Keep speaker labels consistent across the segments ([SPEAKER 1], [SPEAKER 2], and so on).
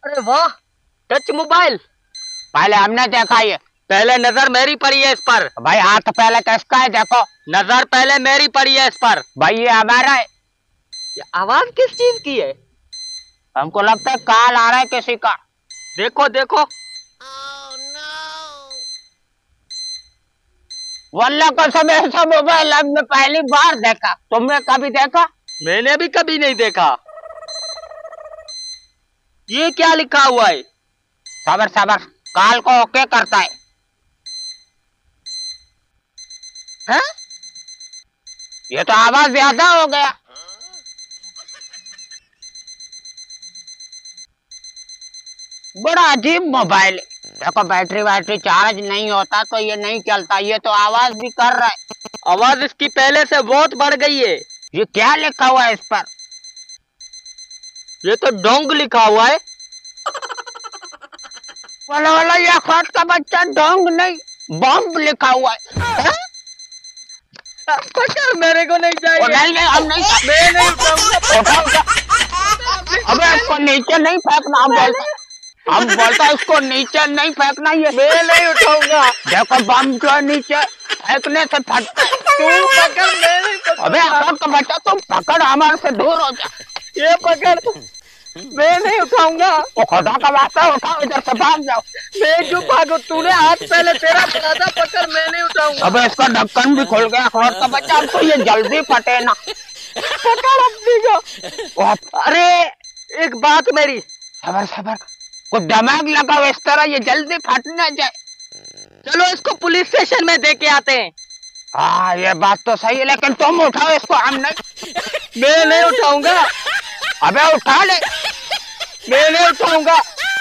[SPEAKER 1] अरे वाह, touch mobile.
[SPEAKER 2] पहले हमने देखा ये।
[SPEAKER 1] पहले नजर मेरी पड़ी है इस पर।
[SPEAKER 2] भाई हाथ पहले किसका है देखो।
[SPEAKER 1] नजर पहले मेरी पड़ी है इस पर।
[SPEAKER 2] भाई ये हमारा है।
[SPEAKER 1] ये आवाज किस चीज की है?
[SPEAKER 2] हमको लगता है कॉल आ रहा है किसी का।
[SPEAKER 1] देखो देखो।
[SPEAKER 2] वल्लाह कसम ऐसा मोबाइल हमने पहली बार देखा। तुमने कभी देखा?
[SPEAKER 1] मैंने भी कभी नहीं देखा। ये क्या लिखा हुआ है?
[SPEAKER 2] सबर सबर, कॉल को ओके करता है।
[SPEAKER 1] हैं?
[SPEAKER 2] ये तो आवाज ज्यादा हो गया। बड़ा अजीब मोबाइल है। देखो बैटरी वैटरी चार्ज नहीं होता तो ये नहीं चलता। ये तो आवाज भी कर रहा है।
[SPEAKER 1] आवाज इसकी पहले से बहुत बढ़ गई है।
[SPEAKER 2] ये क्या लिखा हुआ है इस पर?
[SPEAKER 1] ये तो डोंग लिखा हुआ है।
[SPEAKER 2] वाला वाला ये अखरोट का बच्चा डोंग नहीं बम लिखा हुआ है।
[SPEAKER 1] पकड़, मेरे को नहीं चाहिए।
[SPEAKER 2] नहीं नहीं हम नहीं,
[SPEAKER 1] मैं नहीं उठाऊंगा।
[SPEAKER 2] अबे इसको नीचे नहीं फेंकना। हम बोलता इसको नीचे नहीं फेंकना। ये
[SPEAKER 1] मैं नहीं उठाऊंगा।
[SPEAKER 2] देखो बम जो नीचे फेंकने से फटता है।
[SPEAKER 1] तू पकड़, मैं नहीं पकड़।
[SPEAKER 2] अबे अखरोट का बच्चा तुम पकड़, हमारे से दूर हो जा।
[SPEAKER 1] ये पकड़, मैं नहीं उठाऊंगा।
[SPEAKER 2] वो खुदा का वास्ता उठाओ, इधर से भाग जाओ।
[SPEAKER 1] मैं क्यों भागू? तूने हाथ पहले तेरा पकड़ा था। पकड़, मैं नहीं उठाऊंगा।
[SPEAKER 2] अबे इसका ढक्कन भी खुल गया अखरोट का बच्चा। अब तो ये जल्दी फटे ना।
[SPEAKER 1] पकड़ अपनी को। अरे एक बात मेरी।
[SPEAKER 2] सबर सबर, कुछ दिमाग लगाओ इस तरह ये जल्दी फट ना जाए।
[SPEAKER 1] चलो इसको पुलिस स्टेशन में दे के आते हैं।
[SPEAKER 2] हाँ ये बात तो सही है, लेकिन तुम उठाओ इसको, हम नहीं।
[SPEAKER 1] मैं नहीं उठाऊंगा।
[SPEAKER 2] अबे उठा ले।
[SPEAKER 1] मैं नहीं उठाऊंगा।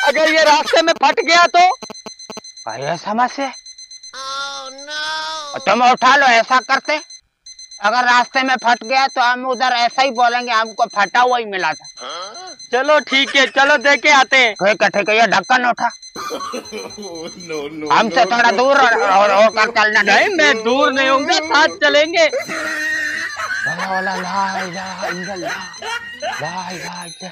[SPEAKER 1] अगर ये रास्ते में फट गया तो?
[SPEAKER 2] ये समस्या। तुम उठा लो। ऐसा करते, अगर रास्ते में फट गया तो हम उधर ऐसा ही बोलेंगे हमको फटा हुआ ही मिला था।
[SPEAKER 1] चलो ठीक है, चलो दे के आते हैं।
[SPEAKER 2] ठीक है, ये ढक्कन उठा। हमसे थोड़ा दूर होकर चलना।
[SPEAKER 1] नहीं, मैं दूर नहीं होऊंगा, साथ चलेंगे।
[SPEAKER 2] ला इलाहा इल्लल्लाह, ला इलाहा इल्लल्लाह।